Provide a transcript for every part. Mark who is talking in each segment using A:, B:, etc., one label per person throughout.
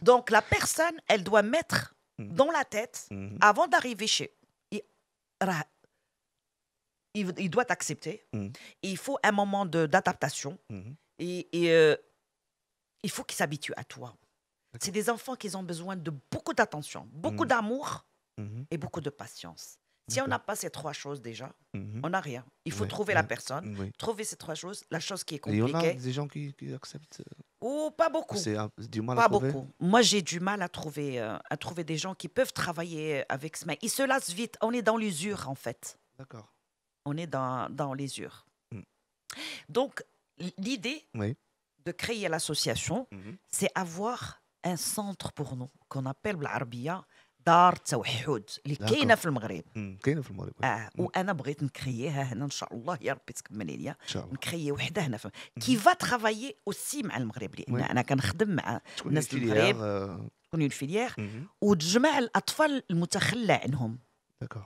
A: Donc, la personne, elle doit mettre dans la tête,
B: Mhm.
A: avant d'arriver chez... Il, il doit accepter.
B: Mhm.
A: Il faut un moment d'adaptation.
B: Mhm.
A: Et il faut qu'ils s'habituent à toi.
B: D'accord.
A: C'est des enfants qui ont besoin de beaucoup d'attention, beaucoup
B: Mhm.
A: d'amour
B: Mhm.
A: et beaucoup de patience. Si on n'a pas ces trois choses déjà,
B: Mhm.
A: on n'a rien. Il faut
B: Ouais,
A: trouver
B: ouais,
A: la personne,
B: oui.
A: trouver ces trois choses. La chose qui est
B: Et il y en a
A: compliquée,
B: des gens qui acceptent.
A: ou pas beaucoup.
B: C'est du mal à
A: Pas
B: trouver.
A: beaucoup. Moi, j'ai du mal à trouver des gens qui peuvent travailler avec ce mec. Ils se lassent vite. On est dans l'usure, en fait.
B: D'accord.
A: On est dans l'usure.
B: Mm.
A: Donc, l'idée
B: Oui.
A: de créer l'association,
B: Mhm.
A: c'est avoir un centre pour nous, qu'on appelle بالعربية دار توحد اللي كاينة في المغرب.
B: كاينه في المغرب.
A: وانا بغيت نكرييها هنا ان شاء الله يا ربي تكملي ليا
B: ان شاء الله.
A: نكريي وحده هنا كي فا ترافايي اوسي مع المغرب لان
B: وي.
A: انا كنخدم مع
B: تكون
A: ناس
B: فيليير.
A: المغرب تكون الفيليير وتجمع الاطفال المتخلى عنهم
B: داكور.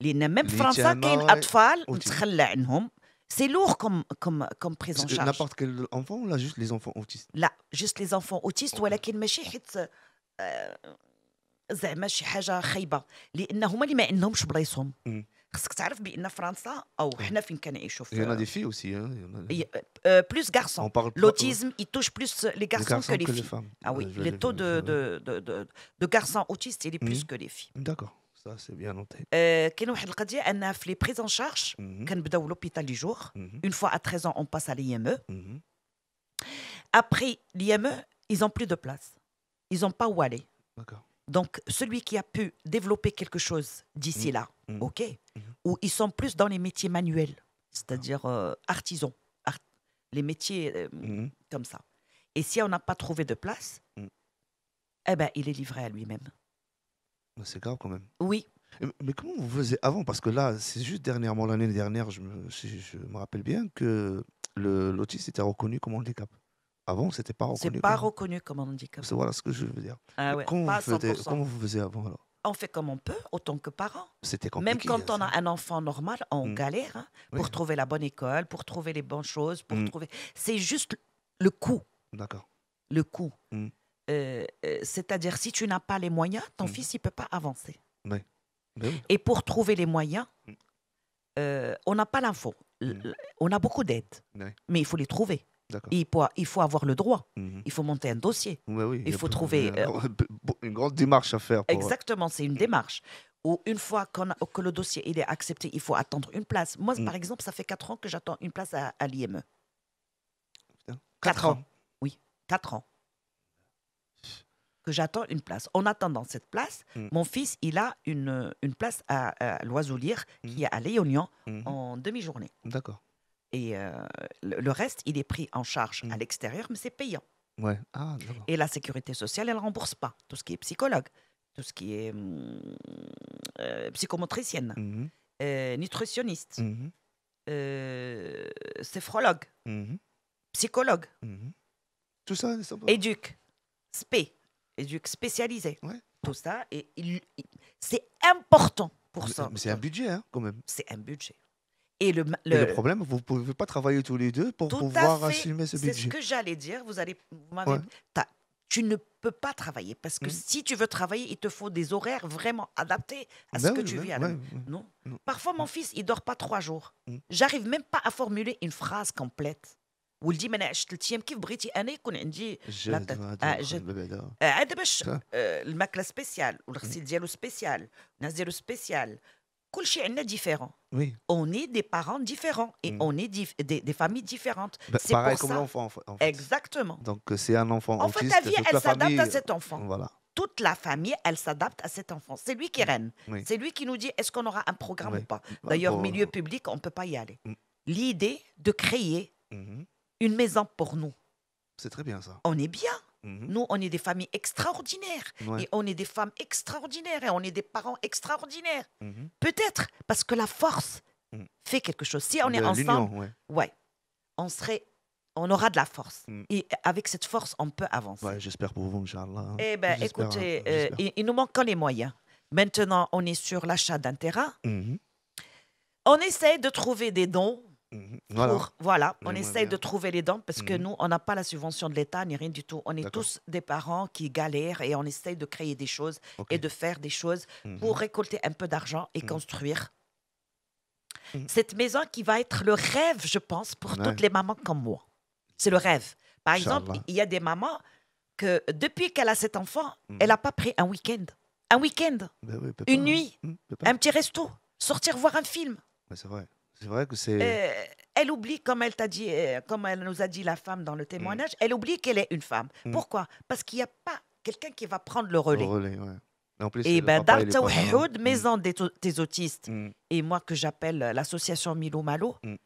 A: لان ميم في
B: اللي
A: فرنسا
B: تاهما
A: كاين اطفال
B: أوتيزم.
A: متخلى عنهم سي لور كوم بريز ان شارج
B: N'importe quel enfant ou là juste les enfants autistes?
A: لا جوست لي زونفون اوتيست
B: أوكي.
A: ولكن ماشي حيت زعما شي حاجه خايبه لان هما اللي ما عندهمش بلايصهم
B: مم.
A: خصك تعرف بان فرنسا او حنا فين كنعيشوا
B: Il y en a
A: في
B: des filles aussi. Hein. Il y en a...
A: plus garçons.
B: On parle pas-
A: L'autisme, il touche plus les
B: les
A: garçons que les
B: que
A: filles.
B: les femmes.
A: Ah oui,
B: Je
A: le
B: l'ai
A: taux
B: vu,
A: de garçons autistes, il est plus
B: Mhm.
A: que les filles.
B: D'accord, ça c'est bien noté.
A: كاين واحد القضيه ان في لي بريز ان شارج
B: Mhm.
A: كنبداو لوبيتال لي جور
B: Mhm.
A: une fois à 13 ans on passe à l'IME.
B: Mhm.
A: Après l'IME, ils n'ont plus de place. Ils n'ont pas où aller.
B: D'accord.
A: Donc celui qui a pu développer quelque chose d'ici là,
B: Mhm.
A: ok, ou ils sont plus dans les métiers manuels, c'est-à-dire artisans, les métiers
B: Mhm.
A: comme ça. Et si on n'a pas trouvé de place,
B: Mm.
A: eh ben, il est livré à lui-même.
B: Mais c'est grave quand même.
A: Oui,
B: Mais comment vous faisiez avant? Parce que là, c'est juste dernièrement, l'année dernière, si je me rappelle bien que l'autisme était reconnu comme handicap. Avant, c'était pas
A: c'est
B: reconnu
A: pas
B: comme...
A: reconnu comme un handicap.
B: C'est voilà ce que je veux dire.
A: Ah
B: Mais
A: ouais,
B: comment,
A: pas à
B: vous faisiez,
A: 100%.
B: comment vous faisiez avant alors?
A: On fait comme on peut, autant que parents.
B: C'était compliqué.
A: Même quand on
B: ça.
A: a un enfant normal, on
B: Mm.
A: galère hein, pour
B: Oui.
A: trouver la bonne école, pour trouver les bonnes choses, pour
B: Mm.
A: trouver. C'est juste le coût.
B: D'accord.
A: Le coût.
B: Mm.
A: C'est-à-dire, si tu n'as pas les moyens, ton
B: Mm.
A: fils, il ne peut pas avancer.
B: Oui. Ben oui.
A: Et pour trouver les moyens,
B: Mm.
A: on n'a pas l'info. On a beaucoup d'aides,
B: Oui.
A: mais il faut les trouver.
B: D'accord.
A: Il faut avoir le droit.
B: Mhm.
A: Il faut monter un dossier.
B: Ouais, oui,
A: Il
B: y a
A: faut
B: pas-
A: trouver,
B: il y a une grande démarche à faire. Pour...
A: Exactement, c'est une démarche. Ou une fois que le dossier il est accepté, il faut attendre une place. Moi,
B: Mm.
A: par exemple, ça fait 4 ans que j'attends une place à l'IME.
B: Putain,
A: 4 ans. Oui, 4 ans. Que j'attends une place. En attendant cette place,
B: Mm.
A: mon fils, il a une place à l'Oiseau Lyre qui est à Léognan
B: Mhm.
A: en demi-journée.
B: D'accord.
A: Et le reste, il est pris en charge
B: Mm.
A: à l'extérieur, mais c'est payant.
B: Ouais. Ah, d'accord.
A: Et la sécurité sociale, elle ne rembourse pas tout ce qui est psychologue, tout ce qui est psychomotricienne,
B: Mhm.
A: nutritionniste,
B: Mhm.
A: séphrologue,
B: Mhm.
A: psychologue,
B: Mhm. Tout ça, ça va.
A: éduc, éduc spécialisé.
B: Ouais.
A: Tout ça, et c'est important pour ça.
B: Mais c'est un budget, hein, quand même.
A: C'est un budget. Et
B: Et le problème, vous ne pouvez pas travailler tous les deux pour
A: Tout
B: pouvoir
A: à fait.
B: assumer ce
A: C'est
B: budget.
A: ce que j'allais dire. Vous m'avez.
B: Ouais.
A: Tu ne peux pas travailler parce que
B: Mhm.
A: si tu veux travailler, il te faut des horaires vraiment adaptés à ce
B: Ben
A: que
B: oui,
A: tu
B: ouais,
A: vis à
B: ouais,
A: la-
B: ouais.
A: Non.
B: Non.
A: Parfois, mon fils, il dort pas 3 jours.
B: Mhm.
A: J'arrive même pas à formuler une phrase complète. ولدي ما نعش 3 ايام كيف بغيتي انا يكون عندي
B: جد هذا بعدا.
A: عاد باش الماكله سبيسيال والغسيل ديالو سبيسيال الناس ديالو سبيسيال كل شيء عندنا ديفيرون.
B: Oui.
A: On est des parents différents et on est des familles différentes.
B: Bah,
A: C'est
B: pareil
A: pour
B: comme
A: ça.
B: l'enfant, en fait.
A: Exactement.
B: Donc, c'est un enfant
A: En fait,
B: autiste.
A: ta vie,
B: toute
A: elle
B: la
A: s'adapte
B: famille,
A: à cet enfant.
B: Voilà.
A: Toute la famille, elle s'adapte à cet enfant. C'est lui qui règne.
B: Oui.
A: C'est lui qui nous dit est-ce qu'on aura un programme
B: Oui.
A: ou pas.
B: Bah,
A: D'ailleurs,
B: pour-
A: milieu public, on ne peut pas y aller.
B: Mm.
A: L'idée de créer
B: Mhm.
A: une maison pour nous,
B: C'est très bien ça.
A: on est bien.
B: Mhm.
A: Nous, on est des familles extraordinaires.
B: Ouais.
A: Et on est des femmes extraordinaires. Et on est des parents extraordinaires.
B: Mhm.
A: Peut-être parce que la force
B: Mm.
A: fait quelque chose. Si on est
B: De
A: ensemble,
B: l'union, ouais.
A: ouais, on aura de la force.
B: Mm.
A: Et avec cette force, on peut avancer.
B: Ouais, j'espère pour vous, Inch'Allah. hein.
A: Eh bien,
B: J'espère,
A: écoutez,
B: j'espère.
A: il nous manque les moyens. Maintenant, on est sur l'achat d'un terrain.
B: Mhm.
A: On essaie de trouver des dons
B: Voilà,
A: Voilà, on
B: j'aimerais
A: essaye de
B: bien.
A: trouver les dents parce que
B: Mhm.
A: nous, on n'a pas la subvention de l'État ni rien du tout. On est
B: D'accord.
A: tous des parents qui galèrent et on essaye de créer des choses
B: Ok.
A: et de faire des choses pour
B: Mhm.
A: récolter un peu d'argent et
B: Mhm.
A: construire
B: Mhm.
A: cette maison qui va être le rêve, je pense, pour
B: Ouais,
A: toutes les mamans comme moi. C'est le rêve. Par exemple,
B: Inch'Allah.
A: il y a des mamans que depuis qu'elle a cet enfant, elle
B: Mhm.
A: n'a pas pris un week-end. Un week-end,
B: Ben oui, peut pas.
A: une nuit,
B: Peut pas.
A: un petit resto, sortir voir un film.
B: Mais c'est vrai. C'est vrai que c'est.
A: Elle oublie, comme elle t'a dit, comme elle nous a dit la femme dans le témoignage, elle oublie qu'elle est une femme. Pourquoi? Parce qu'il n'y a pas quelqu'un qui va prendre le
B: Le
A: relais.
B: relais, ouais. Et en plus,
A: Et
B: le
A: ben,
B: papa,
A: Dar
B: il est pas là.
A: Tawhid, maison des autistes,
B: Mm.
A: et moi que j'appelle l'association Milo Malo,
B: Mm.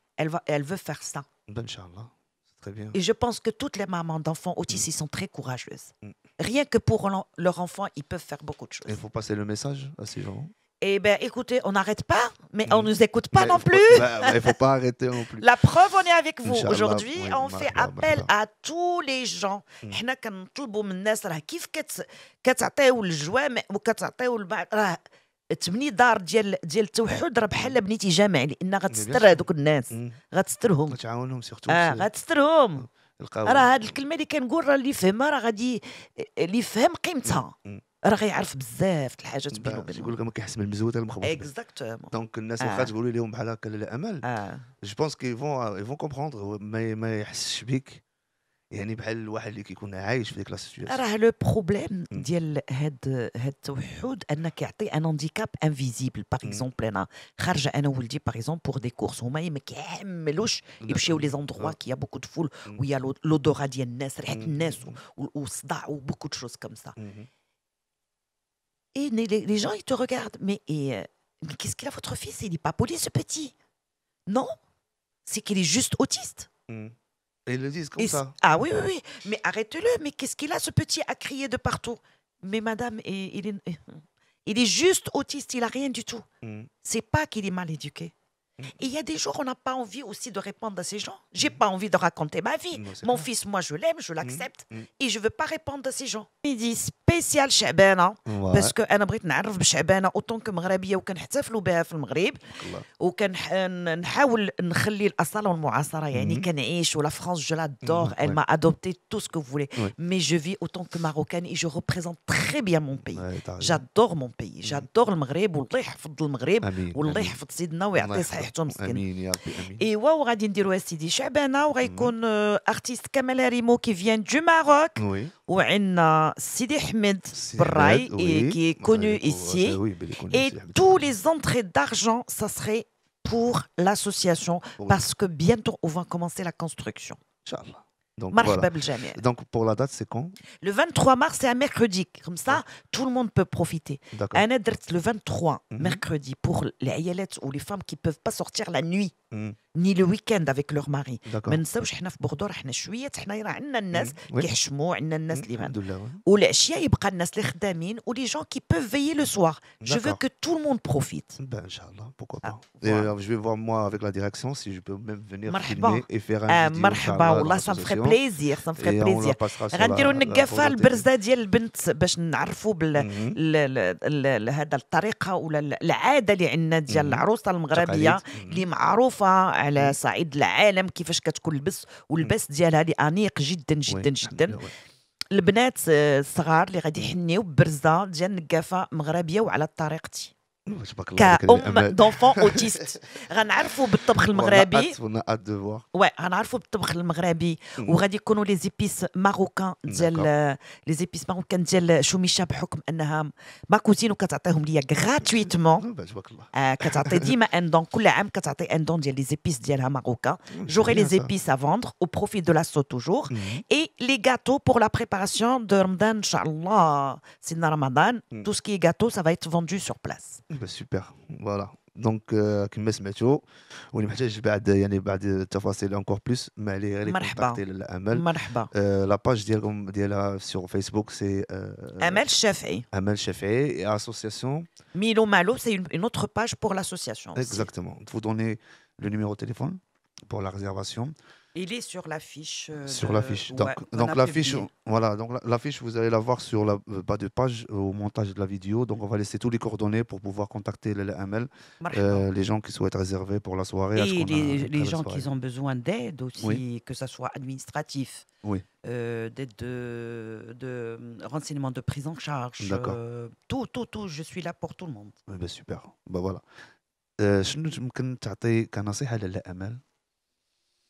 A: elle veut faire ça.
B: Ben, Inch'Allah. C'est très bien.
A: Et je pense que toutes les mamans d'enfants autistes, ils sont très courageuses.
B: Mm.
A: Rien que pour leur enfant, ils peuvent faire beaucoup de
B: Et il
A: choses.
B: faut passer le message à ces gens.
A: Eh bien, écoutez, on n'arrête pas, mais on ne
B: Mm.
A: nous écoute pas
B: Mais
A: non
B: faut
A: plus.
B: il faut pas arrêter non plus.
A: La preuve, on est avec vous.
B: Inch'Allah,
A: Aujourd'hui,
B: oui,
A: on fait
B: marhaba,
A: appel
B: marhaba.
A: à tous les gens.
B: Mm.
A: حنا كنطلبوا من الناس راه كيف كتعطيو الجوامع وكتعطيو البعض راه تبني دار ديال التوحد راه بحال بنيتي جامع لان
B: Mais bien
A: غتستر
B: sûr.
A: هذوك الناس
B: Mm.
A: غتسترهم
B: تعاونهم سيرتو
A: غتسترهم
B: يلقاو.
A: راه هاد الكلمه اللي كنقول راه اللي فهمها راه غادي اللي فهم قيمتها راه غيعرف بزاف د الحاجات بينو
B: يقول
A: وبينهم
B: لك ما كيحس من المزوته المخبوط به.
A: اكزاكتومون
B: دونك الناس واخا تقولوا لهم بحال هكا الامل جو بونس كي فون كومبروندر ما يحسش بيك يعني بحال الواحد اللي كيكون عايش في ديك لا سيتوياسيون.
A: راه لو بروبليم ديال هاد التوحد انك كيعطي ان هانديكاب انفيزيبل باغ اكزومبل انا خارجه انا وولدي باغ اكزومبل بور دي كورس هما ما كيحملوش يمشيو لي زوندروا كي بوكو دو فول ويا لودورا ديال الناس ريحه الناس والصداع وبوكو دو شوز كوم سا et les gens ils te regardent mais qu'est-ce qu'il a votre fils il est pas poli ce petit non c'est qu'il est juste autiste.
B: Et ils le disent comme ça.
A: Ah oui, oui, oui. Mais arrêtez-le. Mais qu'est-ce qu'il a, ce petit, à crier de partout? Mais madame, il est juste autiste, il n'a rien du tout. C'est pas qu'il est mal éduqué. Et il y a des jours, on n'a pas envie aussi de répondre à ces gens. J'ai pas envie de raconter ma vie. Mon fils, moi, je l'aime, je l'accepte. Et je veux pas répondre à ces gens. Il dit spécial شعبانة parce que أنا بغيت نعرف بشعبانة autant que مغربية وكنحتفلوا بها في المغرب وكنحاول نخلي الأصالة والمعاصرة يعني كنعيش ولا France je l'adore elle m'a adopté tout ce que vous voulez mais je vis autant que marocaine et je représente très bien mon pays. J'adore mon pays, j'adore المغرب والله يحفظ المغرب والله يحفظ سيدنا ويعطيه صحيحته مسكين.
B: امين يا ربي امين.
A: ايوا وغادي نديروا سيدي شعبانه وغيكون ارتيست كمال ريمو كي فيان دو ماروك
B: وي
A: وعندنا سيدي حمد براي qui est connu ici et tous les entrées d'argent ça serait pour l'association parce que bientôt on va commencer la construction.
B: Inch'Allah. Donc,
A: مرحبا
B: voilà.
A: بالجميع.
B: Donc pour la date c'est quand?
A: Le 23 mars c'est un mercredi comme ça tout le monde peut profiter.
B: D'accord.
A: انا درت le 23 mercredi pour les عيالات ou les femmes qui peuvent pas sortir la nuit ni le week-end avec leur mari.
B: D'accord.
A: ما نساوش حنا في بوردور حنا شويه حنا راه عندنا الناس كيحشموا عندنا الناس اللي
B: الحمد لله.
A: والعشيه يبقى الناس اللي خدامين ou les gens qui peuvent veiller le soir. Je veux que tout le monde profite.
B: Ben Inch'Allah, pourquoi pas.
A: Voilà.
B: Je vais voir moi avec la direction si je peux même venir
A: مرحبا.
B: filmer et faire un vidéo.
A: مرحبا والله ça me ferait plaisir ça me ferait
B: Et on
A: plaisir.
B: la passera sur
A: غنديروا
B: la
A: النقافه
B: photo
A: البرزه ديال البنت باش نعرفوا هذا الطريقه ولا العاده اللي عندنا ديال العروسه المغربيه اللي معروفه على صعيد العالم كيفاش كتكون لبس واللبس ديالها اللي انيق جدا جدا جدا. البنات الصغار اللي غادي يحنيو ببرزه ديال النقافه مغربيه وعلى طريقتي كأم دونفون اوتيست غنعرفوا بالطبخ المغربي غنعرفوا بالطبخ المغربي وغادي يكونوا لي زيبيس ماروكان ديال لي زيبيس ماروكان ديال شوميشه بحكم انها ما كوزين وكتعطيهم ليا غراتويتمون كتعطي ديما ان دون كل عام كتعطي ان دون ديال لي زيبيس ديالها ماروكان جوري لي زيبيس ا فوندر او بروفيت دو لاsso toujours et les gâteaux pour la préparation de Ramadan inchallah سيدنا رمضان tout ce qui est gâteau ça va être vendu sur place.
B: Super, voilà. Donc كما سمعتوا واللي محتاج بعد التفاصيل encore plus ما عليه غير كونتاكتي للامل.
A: مرحبا.
B: لا باج ديالكم ديالها sur Facebook c'est
A: Amel Chafi'i.
B: Amel Chafi'i et association
A: Milo Malo, c'est une autre page pour l'association.
B: Exactement. Vous donnez le numéro de téléphone pour la réservation.
A: Il est sur l'affiche.
B: Sur l'affiche. Donc,
A: Ouais, on
B: donc
A: a
B: l'affiche,
A: publié.
B: voilà. Donc l'affiche, vous allez la voir sur la bas de page au montage de la vidéo. Donc on va laisser tous les coordonnées pour pouvoir contacter les ML,
A: Marhaba.
B: les gens qui souhaitent réserver pour la soirée. Est-ce
A: Et
B: qu'on a
A: les
B: après la
A: gens
B: soirée?
A: qui ont besoin d'aide
B: Oui,
A: aussi, que ça soit administratif,
B: oui,
A: d'aide renseignement de prise en charge,
B: d'accord.
A: tout, je suis là pour tout le monde.
B: Eh ben, super. Ben voilà. شنو ممكن تعطي كنصيحة للأمل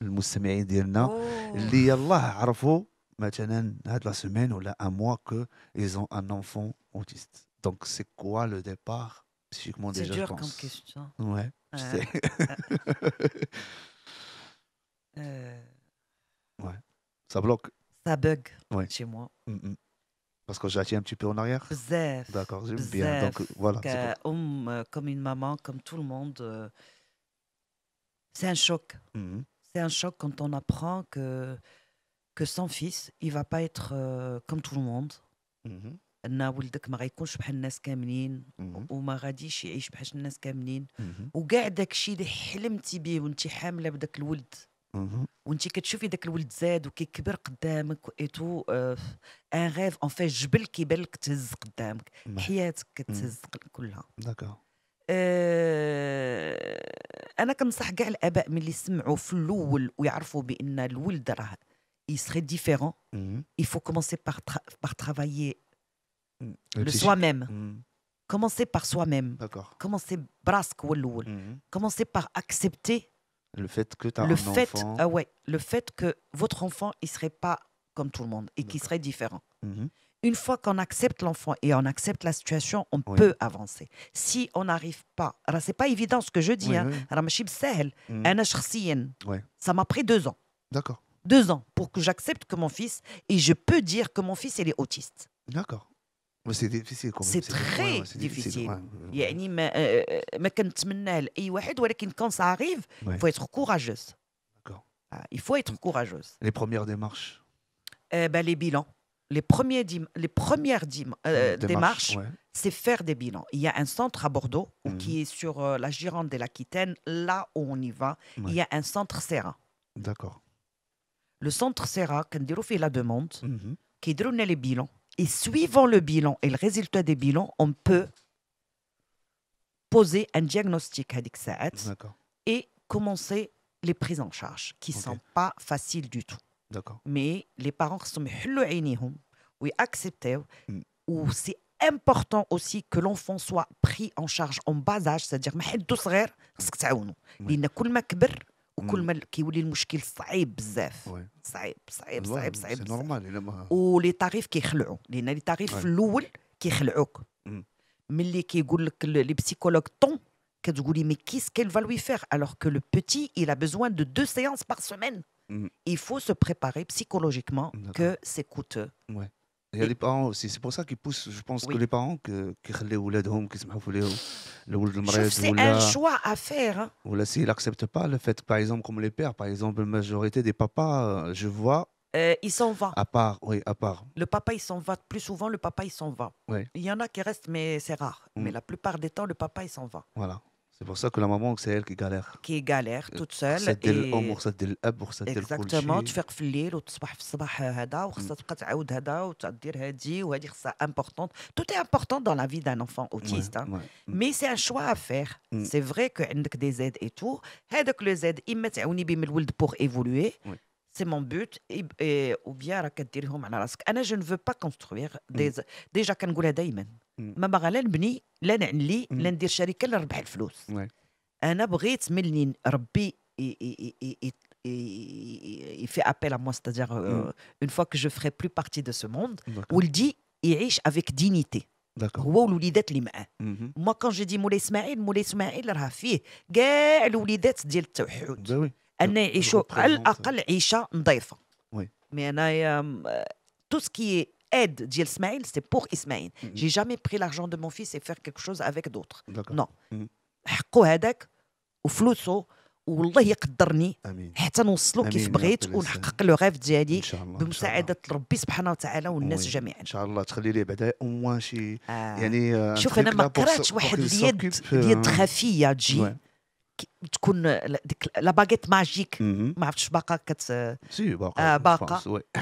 B: المستمعين ديالنا
A: Oh,
B: اللي يلاه عرفوا مثلا هاد لا سيمين ولا ان موا كو ils ont un enfant autiste. Donc c'est quoi le départ psychiquement
A: c'est
B: déjà je
A: dur comme
B: pense.
A: question.
B: Ouais, je
A: Hein,
B: sais.
A: euh,
B: Ouais, ça bloque.
A: ça bug
B: Ouais.
A: chez moi.
B: Parce que j'ai un petit peu en arrière.
A: Bzaf,
B: D'accord, j'aime bien. Donc
A: bzaf.
B: voilà, c'est pour.
A: Comme une maman, comme tout le monde, c'est un choc.
B: Mhm,
A: C'est un choc quand on apprend que son fils, il va pas être comme tout le monde.
B: mhm,
A: ان ولدك ما غيكونش بحال الناس كاملين
B: mhm,
A: وما غاديش يعيش بحال الناس كاملين
B: mhm,
A: وكاع داكشي اللي حلمتي بيه وانت حامله بداك الولد
B: mhm.
A: وانت كتشوفي داك الولد زاد وكيكبر قدامك ايتو ان ريف ان في جبل كيبان لك تهز قدامك
B: Ouais.
A: حياتك
B: Mhm.
A: كتهز كلها.
B: D'accord.
A: انا كنصح كاع الاباء ملي يسمعوا في الاول ويعرفوا بان الولد راه il serait différent,
B: Mhm,
A: il faut commencer par travailler
B: Le
A: le
B: psychique.
A: soi-même.
B: Mhm,
A: Commencez par soi-même.
B: D'accord.
A: Commencez براسك هو الاول.
B: Mhm.
A: Commencez par accepter
B: Le fait que tu as
A: le
B: un
A: fait
B: enfant.
A: le fait que votre enfant il serait pas comme tout le monde et qu'il
B: D'accord.
A: serait différent.
B: Mhm,
A: Une fois qu'on accepte l'enfant et on accepte la situation, on
B: Oui.
A: peut avancer. Si on n'arrive pas, alors c'est pas évident ce que je dis,
B: Oui,
A: hein.
B: oui.
A: راه ماشي بالساهل.
B: Mhm.
A: أنا شخصياً,
B: Ouais.
A: ça m'a pris 2 ans.
B: D'accord.
A: 2 ans pour que j'accepte que mon fils, et je peux dire que mon fils il est autiste.
B: D'accord. Mais c'est difficile quand même.
A: C'est très
B: c'est
A: difficile.
B: Ouais,
A: يعني ما كنتمناه لأي واحد ولكن quand ça arrive,
B: Ouais.
A: il faut être courageuse.
B: D'accord.
A: Il faut être courageuse.
B: Les premières démarches.
A: Les bilans. Les premières démarches,
B: Ouais.
A: c'est faire des bilans. Il y a un centre à Bordeaux
B: Mhm.
A: qui est sur la Gironde et l'Aquitaine. Là où on y va, il y a un centre SERA.
B: D'accord.
A: Le centre SERA, كنديروا فيه la demande,
B: Mhm.
A: كيديروا لنا les bilans. Et suivant le bilan et le résultat des bilans, on peut poser un diagnostic هذيك الساعات
B: D'accord.
A: et commencer les prises en charge qui ne
B: Ok.
A: sont pas faciles du tout.
B: D'accord.
A: Mais les parents خصهم يحلوا عينيهم ويaccepter.
B: Mm.
A: Ou c'est important aussi que l'enfant soit pris en charge en bas âge, c'est-à-dire ما حدو صغير خصك تعاونوا لأن كل ما كبر وكل ما كيولي المشكل صعيب بزاف.
B: Ouais.
A: صعيب
B: Ouais,
A: صعيب
B: c'est
A: بزاف.
B: normal. Il a...
A: ولي طاريف كيخلعوا لأن لي طاريف
B: Ouais.
A: في الأول كيخلعوك.
B: Mm.
A: ملي كيقول لك لي بسيكولوج طون كتقولي mais qu'est-ce qu'elle va lui faire alors que le petit il a besoin de 2 séances par semaine.
B: Mm.
A: Il faut se préparer psychologiquement
B: D'accord.
A: que c'est coûteux.
B: Ouais. Il y a les parents aussi. C'est pour ça qu'ils poussent, je pense,
A: Oui.
B: que les parents qui يخليوا ولادهم كيسمحوا في الولد
A: Je trouve
B: المريض
A: que c'est un
B: ولا
A: choix à faire. Hein.
B: Ou là, s'ils n'acceptent pas le fait, par exemple, comme les pères, par exemple, la majorité des papas, je vois,
A: Il s'en va.
B: à part, oui, à part.
A: Le papa, il s'en va. Plus souvent, le papa, il s'en va.
B: Ouais.
A: Il y en a qui restent, mais c'est rare. Mais la plupart des temps, le papa, il s'en va.
B: Voilà. C'est pour ça que la maman, c'est elle qui galère.
A: Qui galère toute seule.
B: خصها دير الام وخصها دير الاب وخصها دير
A: Exactement.
B: كلشي.
A: تفيق في الليل وتصبح في الصباح هذا وخصها تبقى تعاود هذا وتدير هذه وهذه خصها importante. Tout est important dans la vie d'un enfant autiste. Hein.
B: Ouais.
A: Mais c'est un choix à faire. C'est vrai que عندك des aides et tout. هذاك le Z إما تعاوني بهم الولد pour évoluer.
B: Oui.
A: C'est mon but. Ou bien راه كديرهم على راسك. أنا je ne veux pas construire des. Déjà كنقولها دايما. ما باغا لا نبني لا نعلي لا ندير شركة لا نربح الفلوس.
B: Ouais.
A: أنا بغيت ملي ربي il fait appel à moi, c'est-à-dire une fois que je ferai plus partie de ce monde,
B: D'accord.
A: ولدي يعيش avec dignité.
B: D'accord.
A: هو والوليدات اللي معاه.
B: Mhm.
A: moi quand je dis مولاي اسماعيل راه فيه كاع الوليدات ديال التوحد.
B: Ben oui.
A: أن يعيشوا على
B: représente.
A: الأقل عيشة نظيفة.
B: Oui.
A: Mais أنايا tout ce qui est aide ديال اسماعيل c'est pour اسماعيل. J'ai jamais pris l'argent de mon fils et faire quelque chose avec d'autres.
B: D'accord.
A: Non.
B: Mhm.
A: حقه هذاك وفلوسه والله يقدرني
B: آمين.
A: حتى نوصلو
B: آمين
A: كيف
B: يا
A: بغيت
B: رب العالمين.
A: ونحقق لو غيف ديالي
B: إن شاء الله.
A: بمساعدة ربي سبحانه وتعالى والناس
B: Oui.
A: جميعا.
B: إن شاء الله تخلي لي بعدا أموان شي
A: آه.
B: يعني
A: شوف أنا ما قراتش واحد اليد خفية تجي تكون ديك لا باغيت ماجيك
B: Mhm.
A: ما عرفتش باقا
B: Si, باقا
A: باقا
B: France, ouais.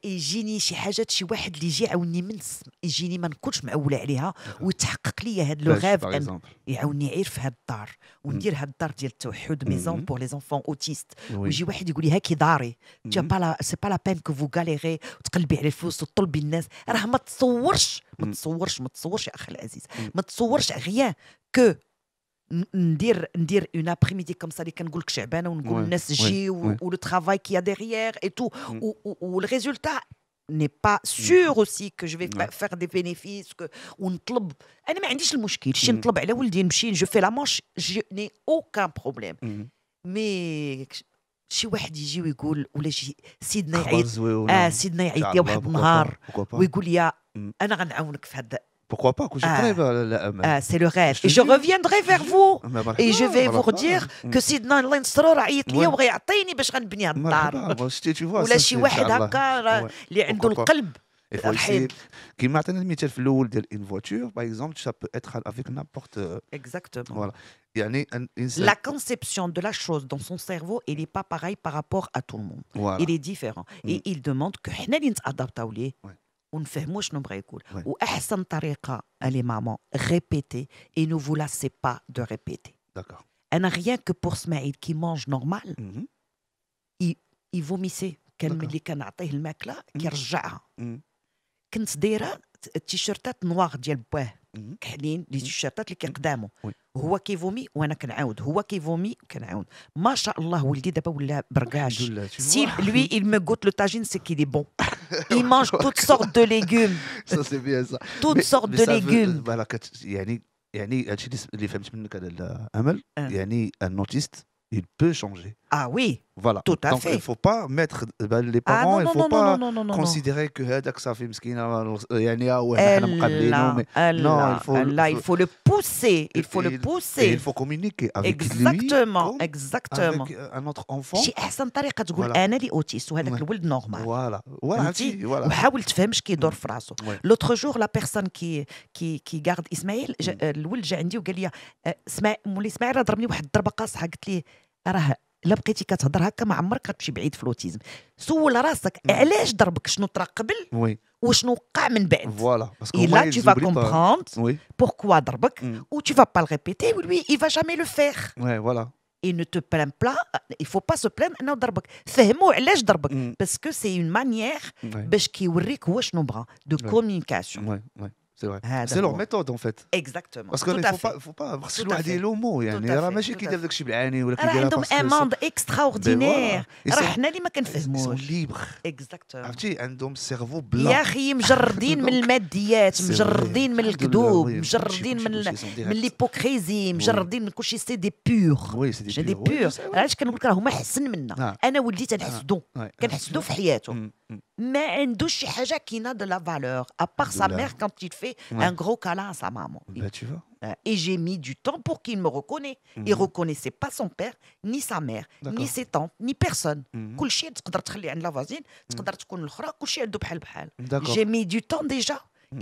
A: يجيني شي حاجات شي واحد اللي يجي يعاوني يجيني ما نكونش معوله عليها ويتحقق لي هذا لو
B: فاش
A: غاف
B: par exemple.
A: يعاوني غير في هاد الدار وندير هاد الدار ديال التوحد ميزون
B: Mhm.
A: بور لي زونفون اوتيست
B: Oui.
A: ويجي واحد يقول لي هاكي داري تي
B: Mhm.
A: با لا سي با لا بين كو فو غاليري وتقلبي على الفلوس وتطلبي الناس راه ما تصورش ما تصورش ما تصورش يا اخي العزيز ما تصورش غيان كو ندير اون ابريميدي كوم سا اللي كنقول لك شعبانه ونقول
B: Ouais.
A: الناس
B: Ouais.
A: جي
B: Ouais.
A: ولو ترافاي كي ا ديغيير اي تو والريزولتا n'est pas sûr aussi que je vais
B: Ouais.
A: faire des bénéfices que ونطلب انا ما عنديش المشكل شي
B: Mhm.
A: نطلب على ولدي نمشي جو في لا مانش جو ني اوكان بروبليم
B: Mhm.
A: مي شي واحد يجي ويقول ولا شي سيدنا
B: أخبار
A: يعيط
B: زويونة.
A: سيدنا
B: إن
A: يعيط
B: شاء
A: لي
B: الله،
A: واحد
B: pourquoi
A: النهار
B: pas, pourquoi pas.
A: ويقول لي
B: Mhm.
A: انا غنعاونك في هذا
B: Pourquoi pas, كلشي قريب لا أمل.
A: c'est le rêve.
B: Je te
A: Et je
B: jure.
A: reviendrai vers vous.
B: مرحبا،
A: Et je vais vous
B: مرحبا.
A: redire que سيدنا الله ينصرو راه عيط ليا
B: Ouais.
A: وغيعطيني باش غنبني هاد الدار
B: مرحبا شتي tu vois
A: ولا
B: ça
A: شي
B: c'est
A: واحد
B: إن شاء الله.
A: هكا
B: Ouais.
A: اللي عنده
B: Pourquoi pas.
A: القلب
B: Il faut
A: رحيب.
B: essayer. كيما عطينا المثال في الأول ديال une voiture par exemple ça peut être avec n'importe
A: Exactement.
B: voilà يعني الإنسان
A: La conception de la chose dans son cerveau, il n'est pas pareil par rapport à tout le monde.
B: voilà.
A: Il est différent. Et il demande que حنا اللي نتادابتاو ليه
B: Ouais.
A: ونفهموا شنو بغا يقول.
B: Ouais.
A: واحسن طريقه les mamans répéter et ne vous lassez pas de répéter.
B: D'accord.
A: انا rien que pour Smaïl qui mange normal
B: Mhm.
A: يفوميسي كان
B: داكا.
A: ملي كنعطيه الماكله كيرجعها
B: Mhm.
A: كنت دايره التيشيرتات نواغ ديال بواه
B: Mhm.
A: كحلين لي تيشيرتات اللي كيقدامو
B: وي.
A: هو كيفومي وانا كنعاود هو كيفومي كنعاود ما شاء الله ولدي دابا ولا بركاش
B: الحمد لله tu
A: si
B: vois.
A: lui il me goûte le tagine c'est qu'il est bon il mange toutes sortes de légumes
B: Ça c'est bien ça.
A: toutes sortes de
B: ça veut-
A: légumes
B: voilà يعني هادشي اللي فهمت منك هذا الأمل يعني un autiste il peut changer.
A: ah oui
B: Voilà.
A: Tout à
B: Donc
A: fait.
B: il faut pas mettre les
A: ah
B: parents
A: non
B: il
A: non
B: faut
A: non
B: pas
A: non non non
B: considérer que هذاك صافي مسكينه يعني حنا مقابلينه mais non il faut
A: là il faut le pousser il faut le
B: et
A: pousser
B: il faut communiquer avec lui
A: exactement
B: comme
A: exactement
B: avec un autre enfant.
A: شي احسن طريقه تقول
B: Voilà.
A: انا اللي اوتيست وهذاك
B: Ouais.
A: الولد نورمال
B: Voilà
A: فهمتي
B: عرفتي voilà.
A: وحاول تفهم اش كيدور في راسو
B: Ouais.
A: لوتر جور لا بيرسون كي غارد اسماعيل الولد جا عندي وقال لي مولي اسماعيل راه ضربني واحد الضربه قاصحه قلت ليه راه الا بقيتي كتهضر هكا ما عمرك غتمشي بعيد في الاوتيزم سول راسك علاش ضربك شنو طرا قبل
B: Oui.
A: وشنو وقع من بعد
B: Voilà parce
A: et
B: que
A: là tu vas comprendre
B: Oui.
A: pourquoi ضربك ou tu vas pas le répéter ou lui il va jamais le faire
B: Ouais voilà.
A: et ne te plains pas il faut pas se plaindre انه ضربك فهموا علاش ضربك
B: Mm.
A: parce que c'est une manière
B: Ouais.
A: باش كيوريك هو شنو بغا de
B: Ouais.
A: communication
B: Ouais c'est vrai.
A: هذا
B: C'est leur
A: هو.
B: méthode en fait.
A: exactement
B: Parce que
A: tout
B: il
A: à fait
B: faut pas خص
A: Tout à
B: الواحد
A: fait.
B: يدير مو يعني
A: Tout à
B: راه
A: fait.
B: ماشي
A: Tout à
B: كيدير
A: fait.
B: داكشي بالعاني ولا
A: راه
B: كيديرها
A: عندهم
B: باسكو
A: ان موند اكستراوردينير
B: Ben voilà.
A: راه حنا اللي ما
B: ils sont
A: كنفهموش
B: libres.
A: اكزاكتومون
B: عرفتي عندهم سيرفو
A: يا
B: بلا.
A: اخي مجردين من الماديات
B: C'est
A: مجردين
B: vrai.
A: من
B: الحمد لله،
A: الكذوب
B: oui.
A: مجردين
B: كلشي-
A: من
B: كلشي sont
A: من
B: direct.
A: ليبوكريزي مجردين من كلشي سي دي بيور
B: Oui c'est des
A: سي دي
B: purs. Oui,
A: بيور
B: je sais, oui.
A: علاش كنقول لك راه هما احسن منا انا ولدي تنحسدو
B: Ouais.
A: كنحسدو في حياته
B: Mm, mm.
A: ما عندوش شي حاجه كينا de la valeur à part sa
B: Alhamdoulilah.
A: mère quand il fait
B: Ouais.
A: un gros câlin à sa maman
B: Bah tu vois.
A: et j'ai mis du temps pour qu'il me reconnaisse il reconnaissait pas son père ni sa mère ni
B: D'accord.
A: ses tantes ni personne
B: Mhm.
A: كلشي تقدر تخلي عند لا فازين تقدر تكون الاخرى كلشي عنده بحال بحال
B: D'accord.
A: j'ai mis du temps déjà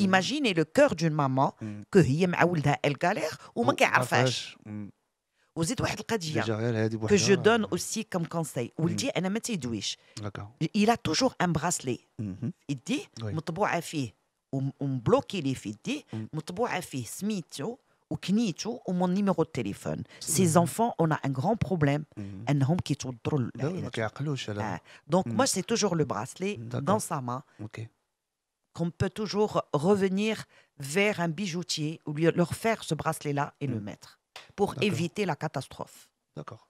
A: imaginez le cœur d'une maman que هي مع ولدها elle galère وما كيعرفهاش وزيد واحد القضيه
B: Déjà réel هذه
A: que je donne
B: بوحدها.
A: aussi comme conseil ولدي انا ما تيدويش
B: D'accord.
A: il a toujours un bracelet
B: Mhm.
A: يديه
B: Oui.
A: مطبوعه فيه ومبلوكي ليه في يديه مطبوعه فيه سميتو وكنيتو ومون نيميرو دو تليفون سي زونفون اون ان غران بروبليم
B: Mhm.
A: انهم كيتوضروا
B: لا وي ما كيعقلوش على.
A: donc moi c'est toujours le bracelet
B: D'accord.
A: dans sa main
B: Ok.
A: qu'on peut toujours revenir vers un bijoutier ou leur faire ce bracelet là et le mettre pour
B: D'accord.
A: éviter la catastrophe
B: D'accord.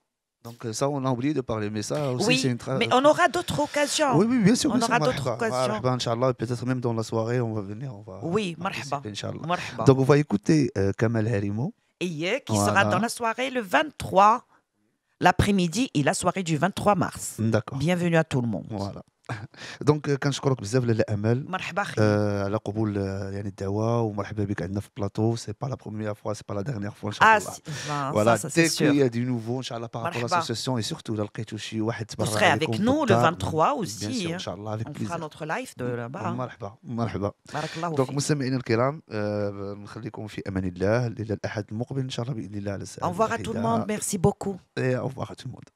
B: Donc ça on a oublié de parler mais ça aussi
A: oui
B: c'est une
A: mais on aura d'autres occasions
B: Oui bien sûr.
A: On
B: bien sûr.
A: aura d'autres
B: مرحبا.
A: occasions.
B: مرحبا Inch'Allah peut-être même dans la soirée on va venir on va.
A: oui
B: participer,
A: مرحبا
B: Inch'Allah.
A: مرحبا
B: Donc on va écouter Kamal Harimo.
A: et qui sera
B: Voilà.
A: dans la soirée le 23 l'après-midi et la soirée du 23 mars
B: D'accord.
A: bienvenue à tout le monde
B: Voilà. دونك كنشكرك بزاف لاله امل
A: مرحبا خيي.
B: على قبول يعني الدعوه ومرحبا بك عندنا في البلاطو سي با لا بروميير فوا سي با لا ديرنيير فوا ان شاء الله
A: Ça,
B: فوالا
A: ça c'est
B: دي كو
A: sûr.
B: يا دي نوفو ان شاء الله بارابور
A: مرحبا.
B: لاسوسياسيون اي سورتو الا لقيتو شي واحد
A: Vous
B: تبرع
A: serez avec
B: عليكم
A: nous le
B: بالدار
A: 23
B: بيان
A: aussi.
B: سور ان شاء الله افيك
A: On fera
B: بليزير
A: notre live de là-bas.
B: مرحبا مرحبا
A: بارك الله
B: دونك
A: فيك.
B: مستمعينا الكرام نخليكم في امان الله الى الاحد المقبل ان شاء الله باذن الله على
A: Au
B: الساعه
A: revoir à tout le monde.
B: الواحده
A: Merci beaucoup.
B: et au revoir à tout le monde